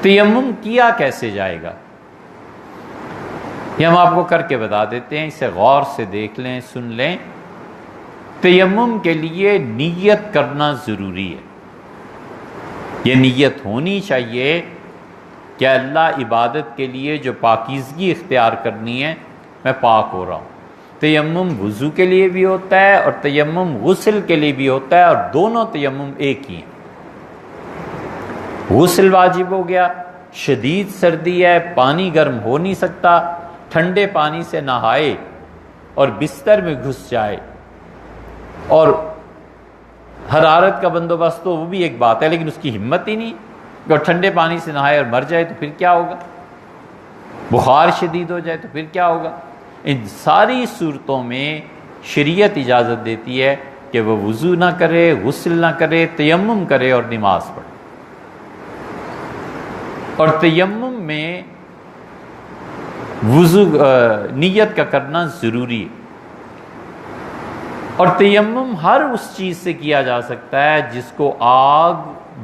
تیمم کیا کیسے جائے گا یہ ہم آپ کو کر کے بتا دیتے ہیں، اسے غور سے دیکھ لیں، سن لیں۔ تیمم کے لیے نیت کرنا ضروری ہے۔ یہ نیت ہونی چاہیے کہ اللہ عبادت کے لیے جو پاکیزگی اختیار کرنی ہے، میں پاک ہو رہا ہوں۔ تیمم وضو کے لیے بھی ہوتا ہے اور تیمم غسل کے لیے بھی ہوتا ہے، اور دونوں تیمم ایک ہی ہیں۔ غسل واجب ہو گیا، شدید سردی ہے، پانی گرم ہو نہیں سکتا، ٹھنڈے پانی سے نہائے اور بستر میں گھس جائے، اور حرارت کا بندوبست تو وہ بھی ایک بات ہے، لیکن اس کی ہمت ہی نہیں، اور ٹھنڈے پانی سے نہائے اور مر جائے تو پھر کیا ہوگا؟ بخار شدید ہو جائے تو پھر کیا ہوگا؟ ان ساری صورتوں میں شریعت اجازت دیتی ہے کہ وہ وضو نہ کرے، غسل نہ کرے، تیمم کرے اور نماز پڑھے۔ اور تیمم میں وضو نیت کا کرنا ضروری ہے۔ اور تیمم ہر اس چیز سے کیا جا سکتا ہے جس کو آگ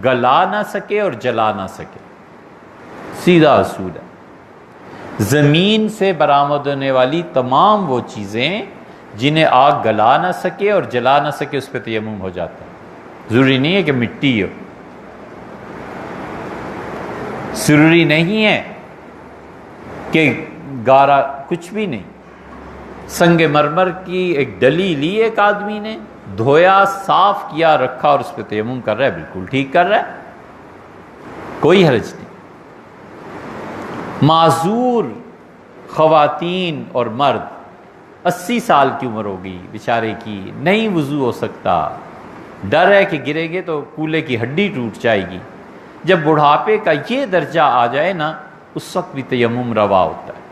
گلا نہ سکے اور جلا نہ سکے، سیدھا اصول ہے۔ زمین سے برآمد ہونے والی تمام وہ چیزیں جنہیں آگ گلا نہ سکے اور جلا نہ سکے، اس پہ تیمم ہو جاتا ہے۔ ضروری نہیں ہے کہ مٹی ہو، ضروری نہیں ہے کہ گارا، کچھ بھی نہیں۔ سنگ مرمر کی ایک ڈلی لی ایک آدمی نے، دھویا، صاف کیا، رکھا اور اس پہ تیمم کر رہا ہے، بالکل ٹھیک کر رہا ہے، کوئی حرج نہیں۔ معذور خواتین اور مرد، 80 سال کی عمر ہو گئی بیچارے کی، نہیں وضو ہو سکتا، ڈر ہے کہ گرے گے تو کولے کی ہڈی ٹوٹ جائے گی۔ جب بڑھاپے کا یہ درجہ آ جائے نا، اس وقت بھی تیمم روا ہوتا ہے۔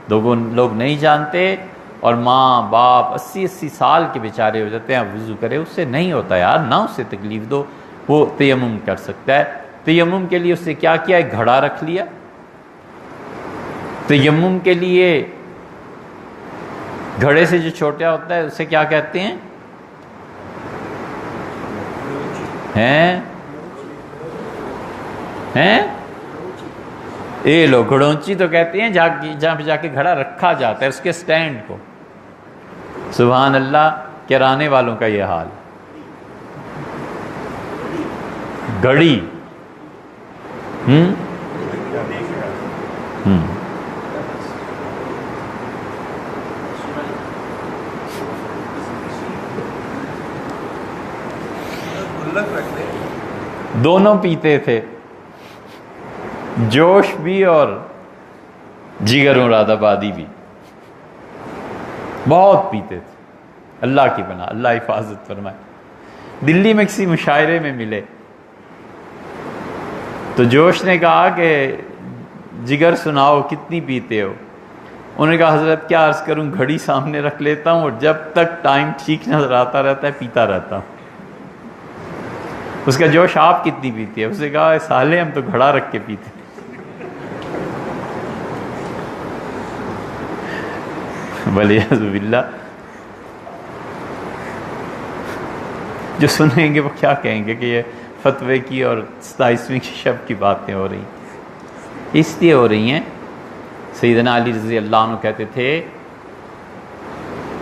لوگ نہیں جانتے، اور ماں باپ 80 سال کے بیچارے ہو جاتے ہیں، وضو کرے، اس سے نہیں ہوتا یار، نہ اسے تکلیف دو، وہ تیمم کر سکتا ہے۔ تیمم کے لیے اس نے کیا کیا؟ ایک گھڑا رکھ لیا۔ تیمم کے لیے گھڑے سے جو چھوٹا ہوتا ہے اسے کیا کہتے ہیں؟ اے لو، گھڑونچی تو کہتے ہیں جہاں پہ جا کے گھڑا رکھا جاتا ہے، اس کے سٹینڈ کو۔ سبحان اللہ، کرانے والوں کا یہ حال۔ گھڑی دونوں پیتے تھے، جوش بھی اور جگر مراد آبادی بھی، بہت پیتے تھے۔ اللہ کی پناہ، اللہ حفاظت فرمائے۔ دلی میں کسی مشاعرے میں ملے تو جوش نے کہا کہ جگر سناؤ، کتنی پیتے ہو؟ انہوں نے کہا حضرت کیا عرض کروں، گھڑی سامنے رکھ لیتا ہوں اور جب تک ٹائم ٹھیک نظر آتا رہتا ہے پیتا رہتا ہوں۔ اس کا جوش آپ کتنی پیتی ہے؟ اس نے کہا سالے ہم تو گھڑا رکھ کے پیتے۔ ولیعذ باللہ، جو سنیں گے وہ کیا کہیں گے کہ یہ فتوے کی اور 27ویں کی شب کی باتیں ہو رہی ہیں۔ اس لیے ہو رہی ہیں، سیدنا علی رضی اللہ عنہ کہتے تھے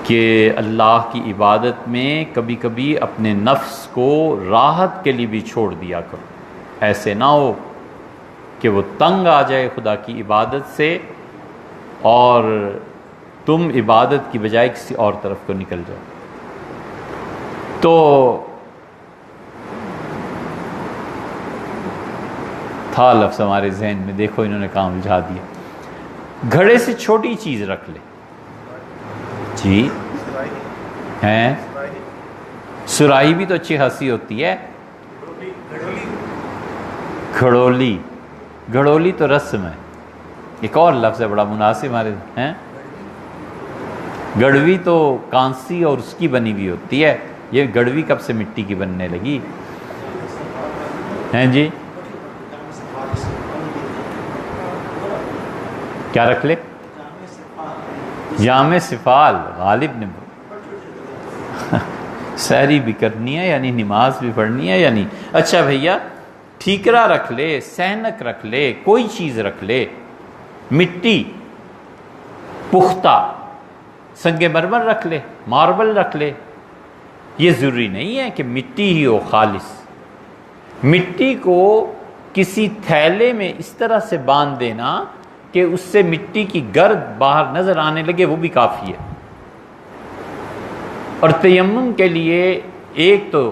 کہ اللہ کی عبادت میں کبھی کبھی اپنے نفس کو راحت کے لیے بھی چھوڑ دیا کرو، ایسے نہ ہو کہ وہ تنگ آ جائے خدا کی عبادت سے اور تم عبادت کی بجائے کسی اور طرف کو نکل جاؤ۔ تو تھا لفظ ہمارے ذہن میں، دیکھو انہوں نے کام الجھا دیا۔ گھڑے سے چھوٹی چیز رکھ لے جی، ہیں سراہی بھی تو اچھی خاصی ہوتی ہے۔ گھڑولی، گھڑولی تو رسم ہے، ایک اور لفظ ہے بڑا مناسب ہمارے ہیں۔ گڑوی تو کانسی اور اس کی بنی ہوئی ہوتی ہے، یہ گڑوی کب سے مٹی کی بننے لگی ہیں جی؟ کیا رکھ لے؟ جامع سفال، غالب نے سحری بھی کرنی ہے، یعنی نماز بھی پڑھنی ہے، یعنی اچھا بھیا ٹھیکرا رکھ لے، سینک رکھ لے، کوئی چیز رکھ لے، مٹی پختہ سنگ مرمر رکھ لے، ماربل رکھ لے، یہ ضروری نہیں ہے کہ مٹی ہی ہو خالص۔ مٹی کو کسی تھیلے میں اس طرح سے باندھ دینا کہ اس سے مٹی کی گرد باہر نظر آنے لگے، وہ بھی کافی ہے۔ اور تیمم کے لیے ایک تو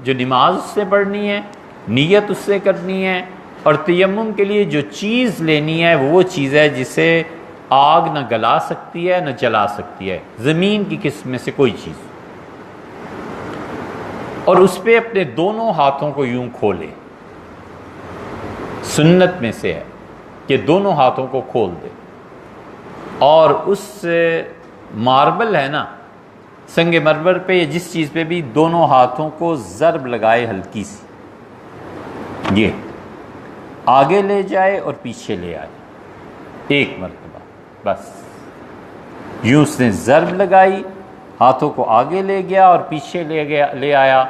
جو نماز اس سے پڑھنی ہے، نیت اس سے کرنی ہے، اور تیمم کے لیے جو چیز لینی ہے وہ چیز ہے جسے آگ نہ گلا سکتی ہے نہ جلا سکتی ہے، زمین کی قسم میں سے کوئی چیز، اور اس پہ اپنے دونوں ہاتھوں کو یوں کھولے۔ سنت میں سے ہے کہ دونوں ہاتھوں کو کھول دے، اور اس ماربل ہے نا، سنگ مرمر پہ یا جس چیز پہ بھی، دونوں ہاتھوں کو ضرب لگائے ہلکی سی، یہ آگے لے جائے اور پیچھے لے آئے ایک مرتبہ، بس یوں اس نے ضرب لگائی، ہاتھوں کو آگے لے گیا اور پیچھے لے آیا،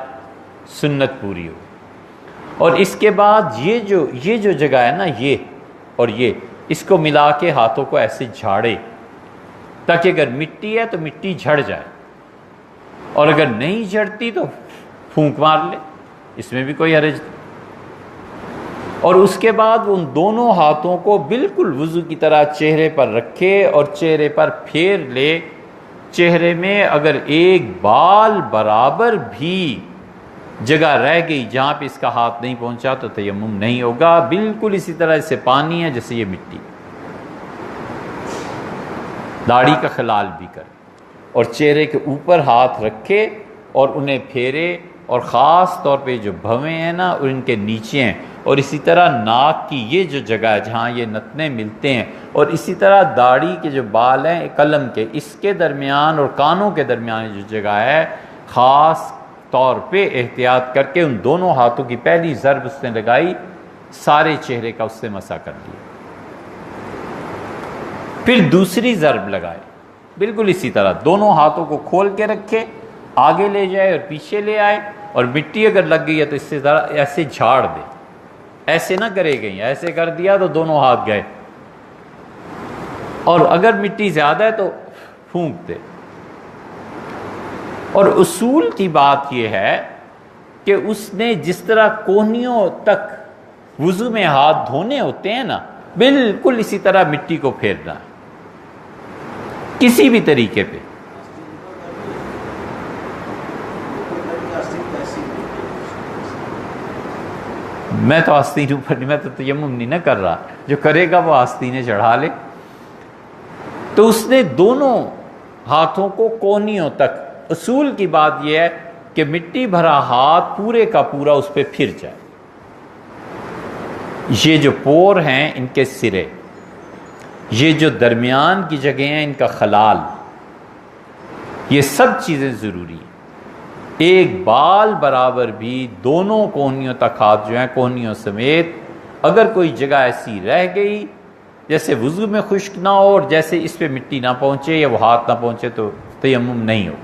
سنت پوری ہو۔ اور اس کے بعد یہ جو جگہ ہے نا، یہ اور یہ، اس کو ملا کے ہاتھوں کو ایسے جھاڑے، تاکہ اگر مٹی ہے تو مٹی جھڑ جائے، اور اگر نہیں جھڑتی تو پھونک مار لے، اس میں بھی کوئی حرج نہیں۔ اور اس کے بعد ان دونوں ہاتھوں کو بالکل وضو کی طرح چہرے پر رکھے اور چہرے پر پھیر لے۔ چہرے میں اگر ایک بال برابر بھی جگہ رہ گئی جہاں پہ اس کا ہاتھ نہیں پہنچا تو تیمم نہیں ہوگا، بالکل اسی طرح سے پانی ہے جیسے یہ مٹی۔ داڑھی کا خلال بھی کرے اور چہرے کے اوپر ہاتھ رکھے اور انہیں پھیرے، اور خاص طور پہ جو بھویں ہیں نا ان کے نیچے ہیں، اور اسی طرح ناک کی یہ جو جگہ ہے جہاں یہ نتنے ملتے ہیں، اور اسی طرح داڑھی کے جو بال ہیں قلم کے، اس کے درمیان اور کانوں کے درمیان جو جگہ ہے، خاص طور پہ احتیاط کر کے ان دونوں ہاتھوں کی پہلی ضرب اس نے لگائی، سارے چہرے کا اس سے مسح کر لیا۔ پھر دوسری ضرب لگائے، بالکل اسی طرح دونوں ہاتھوں کو کھول کے رکھے، آگے لے جائے اور پیچھے لے آئے، اور مٹی اگر لگ گئی ہے تو اس سے ذرا ایسے جھاڑ دے، ایسے نہ کرے گئی، ایسے کر دیا تو دونوں ہاتھ گئے، اور اگر مٹی زیادہ ہے تو پھونک دے۔ اور اصول کی بات یہ ہے کہ اس نے جس طرح کوہنیوں تک وضو میں ہاتھ دھونے ہوتے ہیں نا، بالکل اسی طرح مٹی کو پھیرنا ہے، کسی بھی طریقے پہ۔ میں تو آستین اوپر نہیں، میں تو تیمم نہیں نہ کر رہا، جو کرے گا وہ آستینیں چڑھا لے۔ تو اس نے دونوں ہاتھوں کو کونیوں تک، اصول کی بات یہ ہے کہ مٹی بھرا ہاتھ پورے کا پورا اس پہ پھر جائے۔ یہ جو پور ہیں ان کے سرے، یہ جو درمیان کی جگہ ہیں ان کا خلال، یہ سب چیزیں ضروری ہیں۔ ایک بال برابر بھی دونوں کوہنیوں تک ہاتھ جو ہیں، کوہنیوں سمیت، اگر کوئی جگہ ایسی رہ گئی جیسے وضو میں خشک نہ ہو اور جیسے اس پہ مٹی نہ پہنچے یا وہ ہاتھ نہ پہنچے تو تیمم نہیں ہو۔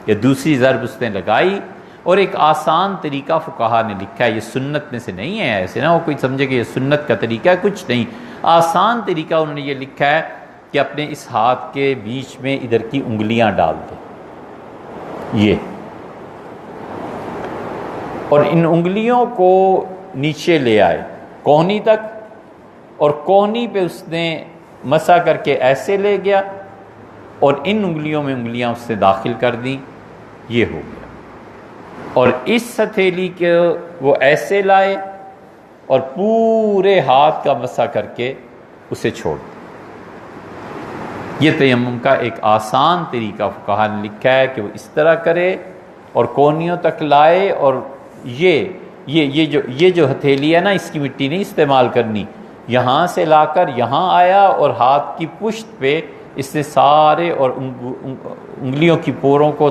یہ دوسری ضرب اس نے لگائی، اور ایک آسان طریقہ فقہا نے لکھا ہے، یہ سنت میں سے نہیں ہے، ایسے نہ ہو کوئی سمجھے کہ یہ سنت کا طریقہ ہے، کچھ نہیں، آسان طریقہ انہوں نے یہ لکھا ہے کہ اپنے اس ہاتھ کے بیچ میں ادھر کی انگلیاں ڈال دیں، یہ، اور ان انگلیوں کو نیچے لے آئے کوہنی تک، اور کوہنی پہ اس نے مسح کر کے ایسے لے گیا، اور ان انگلیوں میں انگلیاں اس نے داخل کر دیں، یہ ہو گیا۔ اور اس ہتھیلی کے وہ ایسے لائے اور پورے ہاتھ کا مسح کر کے اسے چھوڑ دیا۔ یہ تیمم کا ایک آسان طریقہ فقہا نے لکھا ہے کہ وہ اس طرح کرے اور کوہنیوں تک لائے، اور یہ جو ہتھیلی ہے نا، اس کی مٹی نہیں استعمال کرنی، یہاں سے لا کر یہاں آیا اور ہاتھ کی پشت پہ اس نے سارے اور انگلیوں کی پوروں کو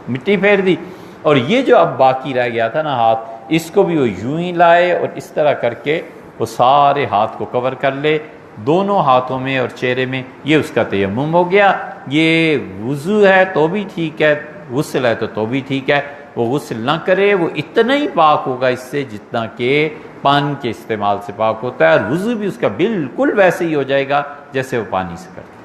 مٹی پھیر دی، اور یہ جو اب باقی رہ گیا تھا نا ہاتھ، اس کو بھی وہ یوں ہی لائے اور اس طرح کر کے وہ سارے ہاتھ کو کور کر لے، دونوں ہاتھوں میں اور چہرے میں۔ یہ اس کا تیمم ہو گیا۔ یہ وضو ہے تو بھی ٹھیک ہے، غسل ہے تو بھی ٹھیک ہے۔ وہ غسل نہ کرے، وہ اتنا ہی پاک ہوگا اس سے جتنا کہ پانی کے استعمال سے پاک ہوتا ہے، اور وضو بھی اس کا بالکل ویسے ہی ہو جائے گا جیسے وہ پانی سے کرتا ہے۔